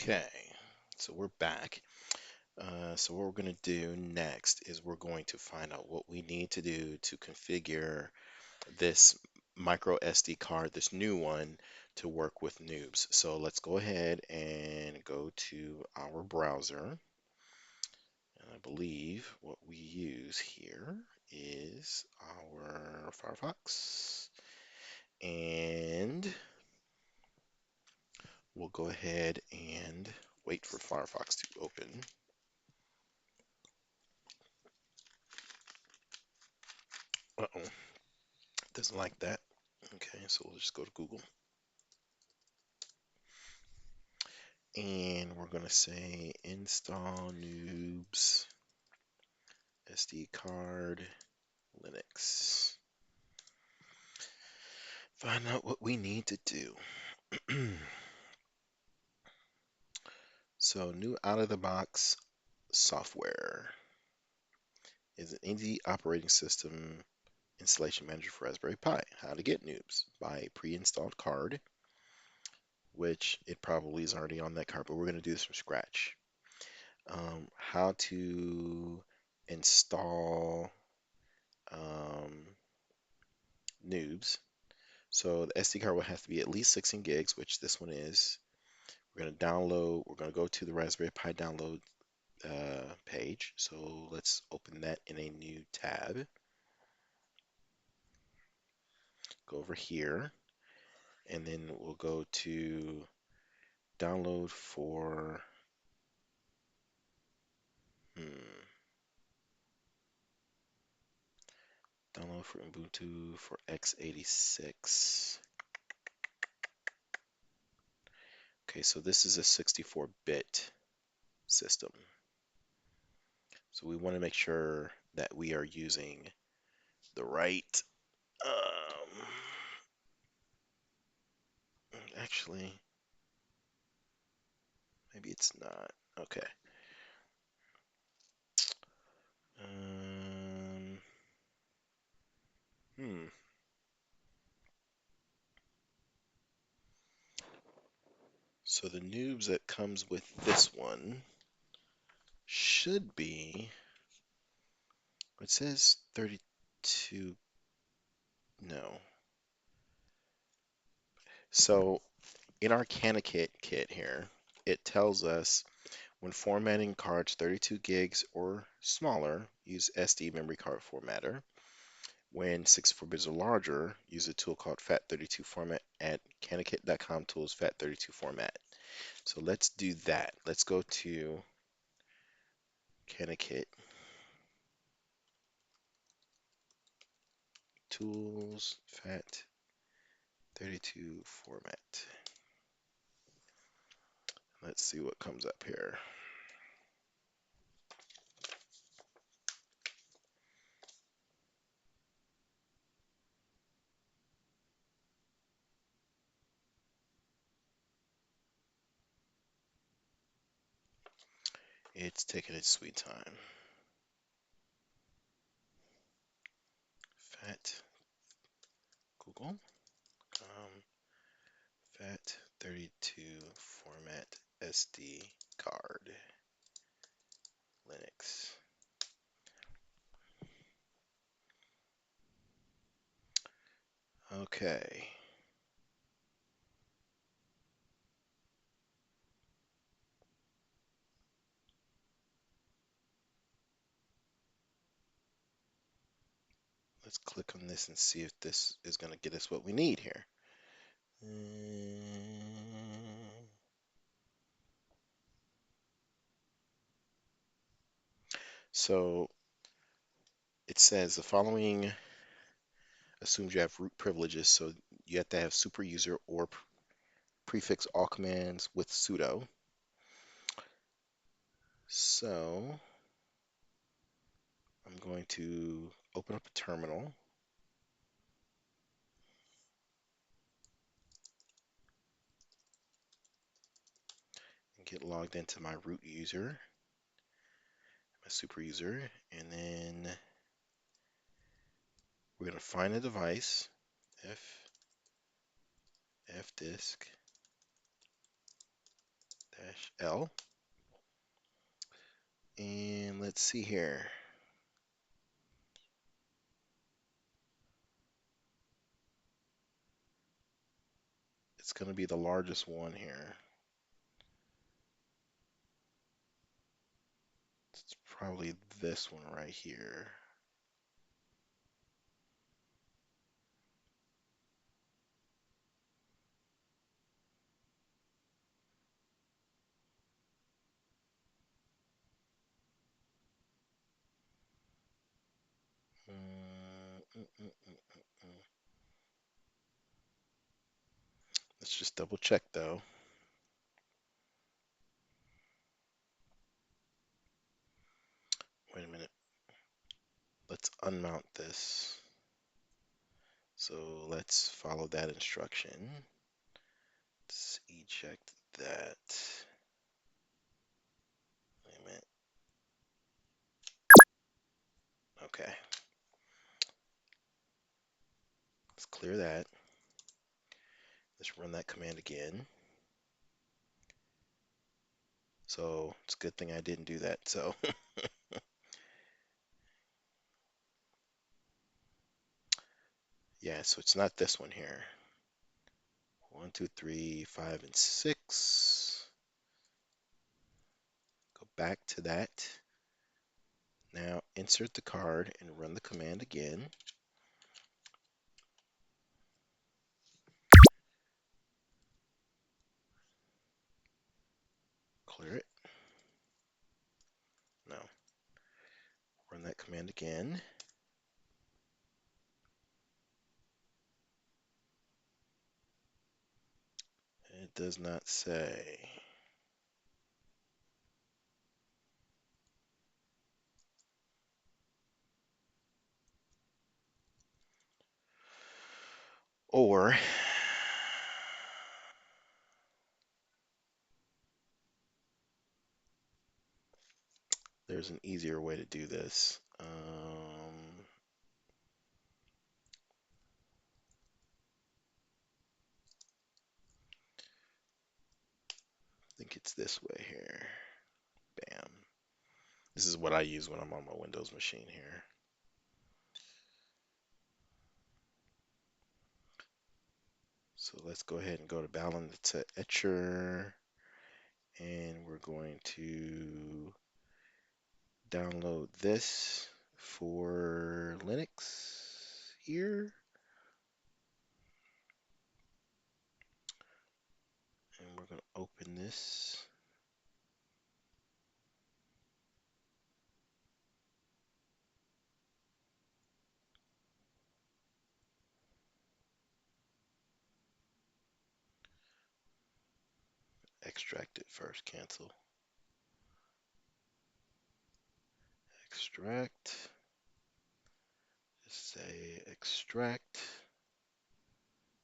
Okay, so we're back. So what we're going to do next is we're going to find out what we need to do to configure this micro SD card, this new one, to work with noobs. So let's go ahead and go to our browser. And I believe what we use here is our Firefox. And we'll go ahead and wait for Firefox to open. Uh-oh. Doesn't like that. Okay, so we'll just go to Google and we're going to say install noobs SD card Linux. Find out what we need to do. So, new out of the box software is an easy operating system installation manager for Raspberry Pi. How to get noobs? Buy a pre-installed card, which it probably is already on that card, but we're going to do this from scratch. How to install noobs. So the SD card will have to be at least 16 gigs, which this one is. We're going to download, we're going to go to the Raspberry Pi download page. So let's open that in a new tab. Go over here, and then we'll go to download for, download for Ubuntu for x86. Okay, so this is a 64-bit system. So we want to make sure that we are using the right, actually, maybe it's not. Okay. Um, hmm. So the noobs that comes with this one should be, it says 32, no. So in our CanaKit kit here, it tells us when formatting cards 32 gigs or smaller, use SD memory card formatter. When 64 bits or larger, use a tool called FAT32 format at canakit.com tools FAT32 format. So let's do that. Let's go to CanaKit tools FAT32 format. Let's see what comes up here. It's taking its sweet time. Fat Google. FAT32 format SD card Linux. Okay. Let's click on this and see if this is going to get us what we need here. So it says the following assumes you have root privileges, so you have to have super user or prefix all commands with sudo. So I'm going to open up a terminal. And get logged into my root user, my super user, and then we're going to find a device, fdisk L. And let's see here. It's going to be the largest one here. It's probably this one right here. Let's just double check though. Wait a minute. Let's unmount this. So let's follow that instruction. Let's eject that. Wait a minute. Okay. Let's clear that. Let's run that command again. So it's a good thing I didn't do that. So yeah, so it's not this one here. 1, 2, 3, 5, and 6. Go back to that. Now insert the card and run the command again. Clear it. No. Run that command again. It does not say. Or there's an easier way to do this. I think it's this way here. Bam. This is what I use when I'm on my Windows machine here. So let's go ahead and go to balance to Etcher, and we're going to download this for Linux here. And we're going to open this. Extract it first, cancel. Extract. Just say extract.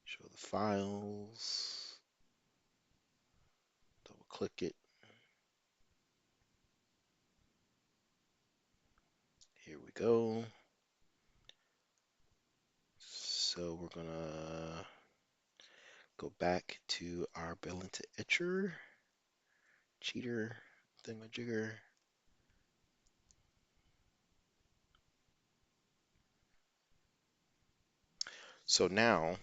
Show the files. Double click it. Here we go. So we're gonna go back to our billing to Etcher. Cheater thingamajigger. So now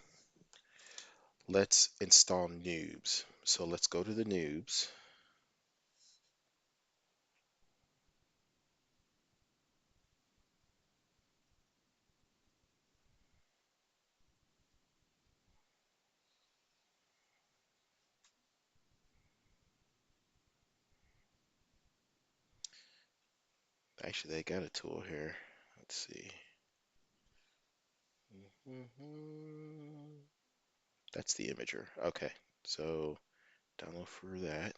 let's install noobs. So let's go to the noobs. Actually, they got a tool here. Let's see. That's the imager. Okay, so download for that.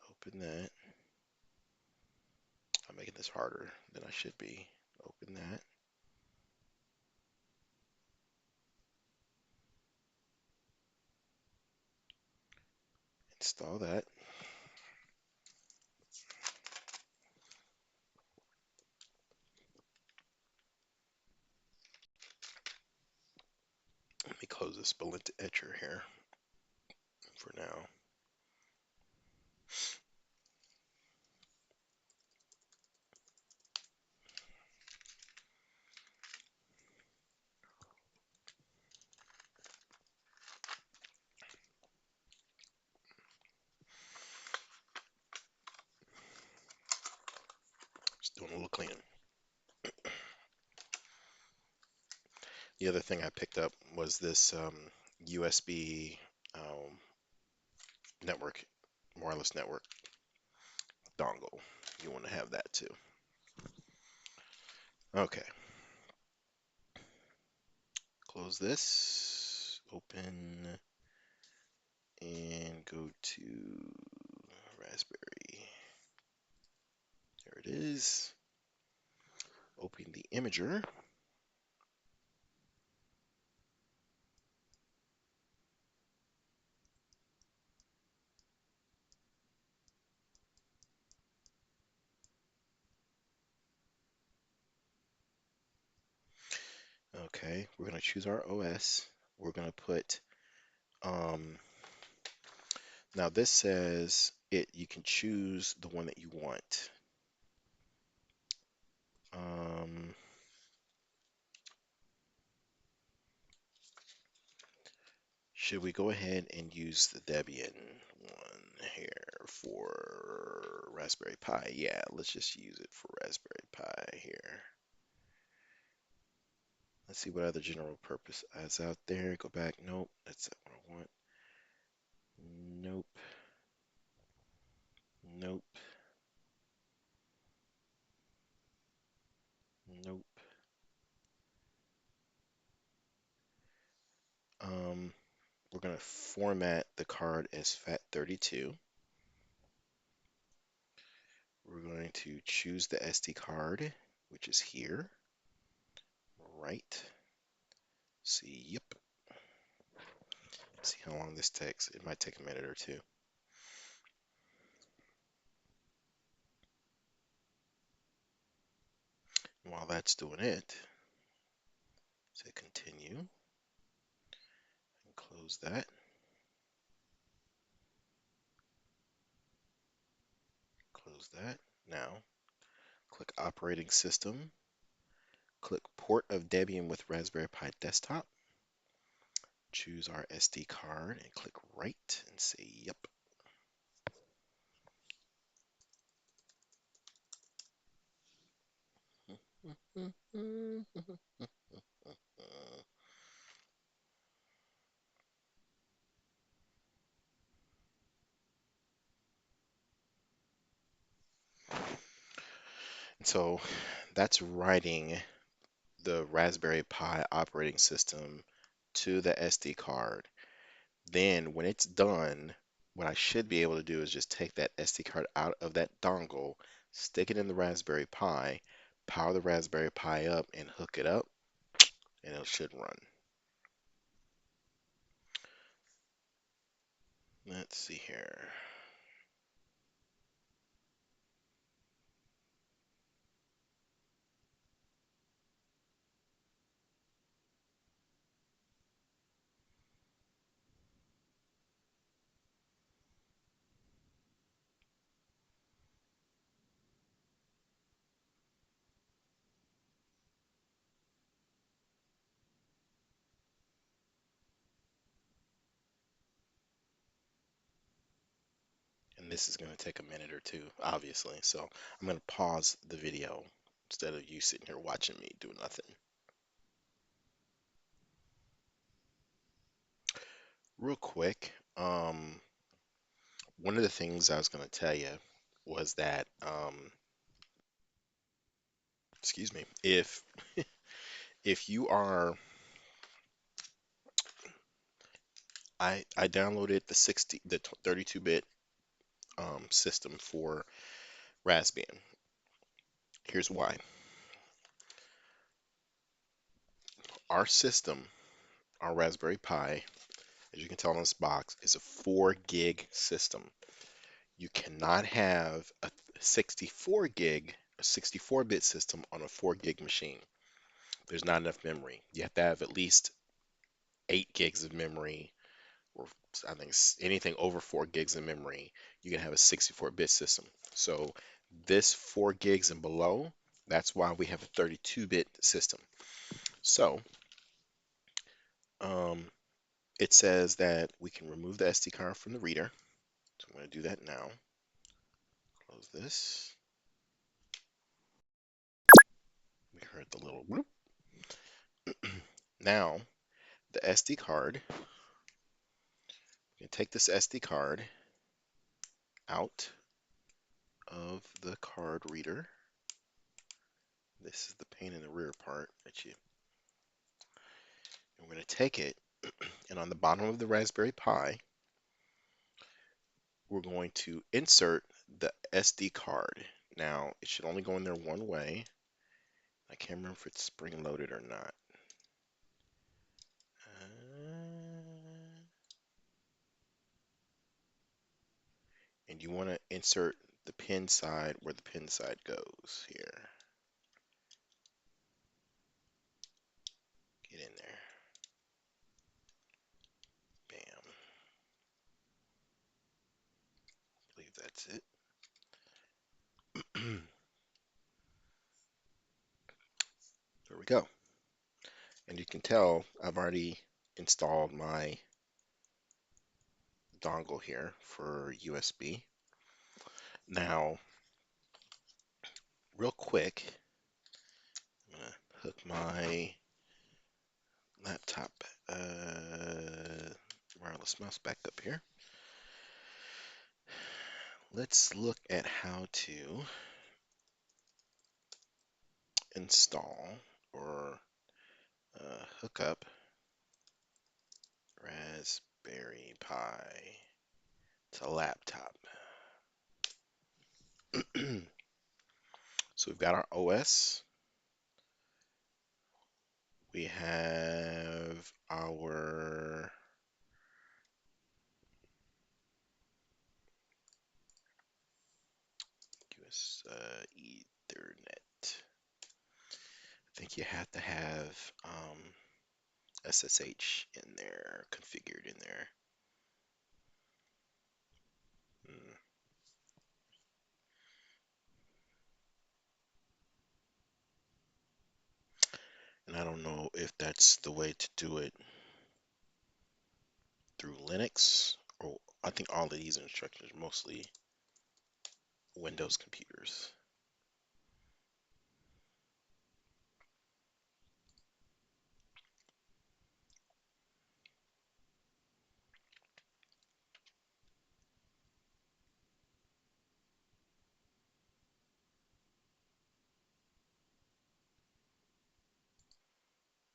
Open that. I'm making this harder than I should be. Open that. Install that. Let me close this Balint Etcher here for now. cleaning. The other thing I picked up was this USB um, network, wireless network dongle. You want to have that too. Okay, close this, open, and go to Raspberry. There it is. Open the imager. Okay, we're going to choose our OS. We're going to put, now this says you can choose the one that you want. Um, should we go ahead and use the Debian one here for Raspberry Pi? Yeah, let's just use it for Raspberry Pi here. Let's see what other general purpose is out there. Go back. Nope, that's not what I want. Nope. Nope. Nope. Um, we're going to format the card as FAT32. We're going to choose the SD card, which is here. Right. See, yep. See how long this takes. It might take a minute or two. While that's doing it, say continue and close that. Close that. Now, click operating system. Click port of Debian with Raspberry Pi desktop. Choose our SD card and click right and say yep. So that's writing the Raspberry Pi operating system to the SD card. Then when it's done, what I should be able to do is just take that SD card out of that dongle, stick it in the Raspberry Pi, power the Raspberry Pi up and hook it up, and it should run. Let's see here. And this is going to take a minute or two, obviously. So I'm going to pause the video instead of you sitting here watching me do nothing. Real quick, one of the things I was going to tell you was that, excuse me, if you are, I downloaded the 32-bit system for Raspbian. Here's why. Our system, our Raspberry Pi, as you can tell on this box, is a 4 gig system. You cannot have a 64-bit system on a 4 gig machine. There's not enough memory. You have to have at least 8 gigs of memory, or I think anything over 4 gigs of memory, you can have a 64-bit system. So this 4 gigs and below, that's why we have a 32-bit system. So it says that we can remove the SD card from the reader. So I'm going to do that now. Close this. We heard the little bloop. Now, the SD card, you take this SD card out of the card reader. This is the pain in the rear part that you, we're going to take it, and on the bottom of the Raspberry Pi, we're going to insert the SD card. Now, it should only go in there one way. I can't remember if it's spring loaded or not. And you want to insert the pin side where the pin side goes here. Get in there. Bam. I believe that's it. There we go. And you can tell I've already installed my dongle here for USB. Now, real quick, I'm gonna hook my laptop wireless mouse back up here. Let's look at how to install or hook up Raspberry Pi to laptop. So we've got our OS. We have our US Ethernet. I think you have to have SSH in there, configured in there. And I don't know if that's the way to do it through Linux, or I think all of these instructions are mostly Windows computers.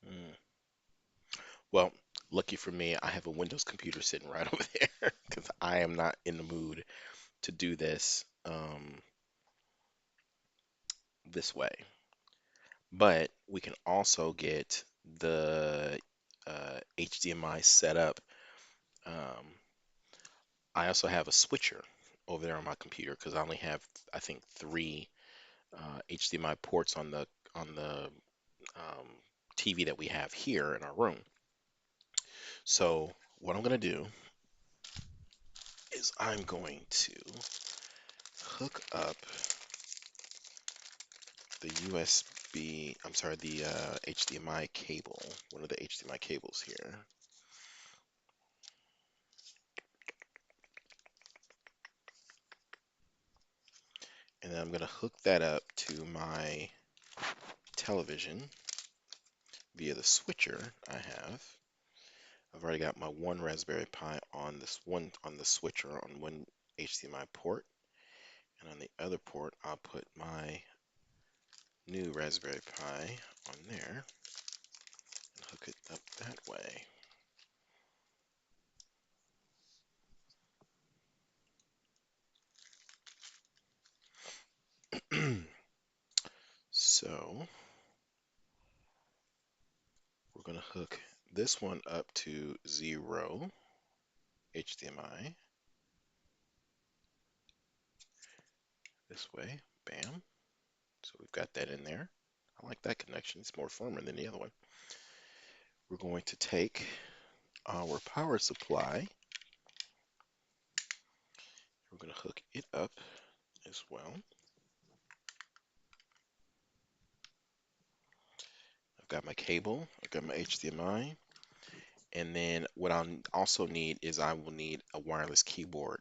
Mm. Well, lucky for me, I have a Windows computer sitting right over there because I am not in the mood to do this this way. But we can also get the HDMI set up. Um, I also have a switcher over there on my computer because I only have, I think, three HDMI ports on the um, TV that we have here in our room. So what I'm going to do is I'm going to hook up the the HDMI cable, one of the HDMI cables here. And then I'm going to hook that up to my television via the switcher I have. I've already got my one Raspberry Pi on the switcher on one HDMI port, and on the other port I'll put my new Raspberry Pi on there and hook it up that way. So we're going to hook this one up to 0 HDMI this way. Bam. So we've got that in there. I like that connection. It's more firmer than the other one. We're going to take our power supply. We're going to hook it up as well. I've got my cable, I've got my HDMI, and then what I'll also need is I will need a wireless keyboard.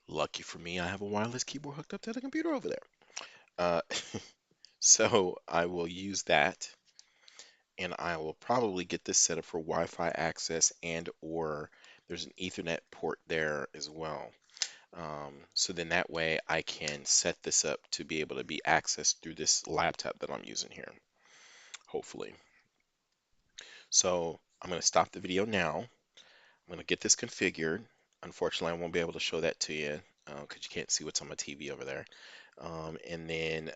Lucky for me, I have a wireless keyboard hooked up to the computer over there. So I will use that, and I will probably get this set up for Wi-Fi access, and or there's an Ethernet port there as well. So then that way I can set this up to be able to be accessed through this laptop that I'm using here, hopefully. So I'm going to stop the video now. I'm going to get this configured. Unfortunately, I won't be able to show that to you because you can't see what's on my TV over there. And then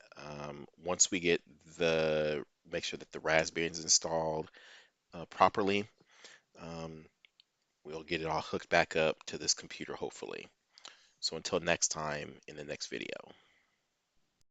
once we get make sure that the Raspberry is installed properly, um, we'll get it all hooked back up to this computer, hopefully. So until next time in the next video.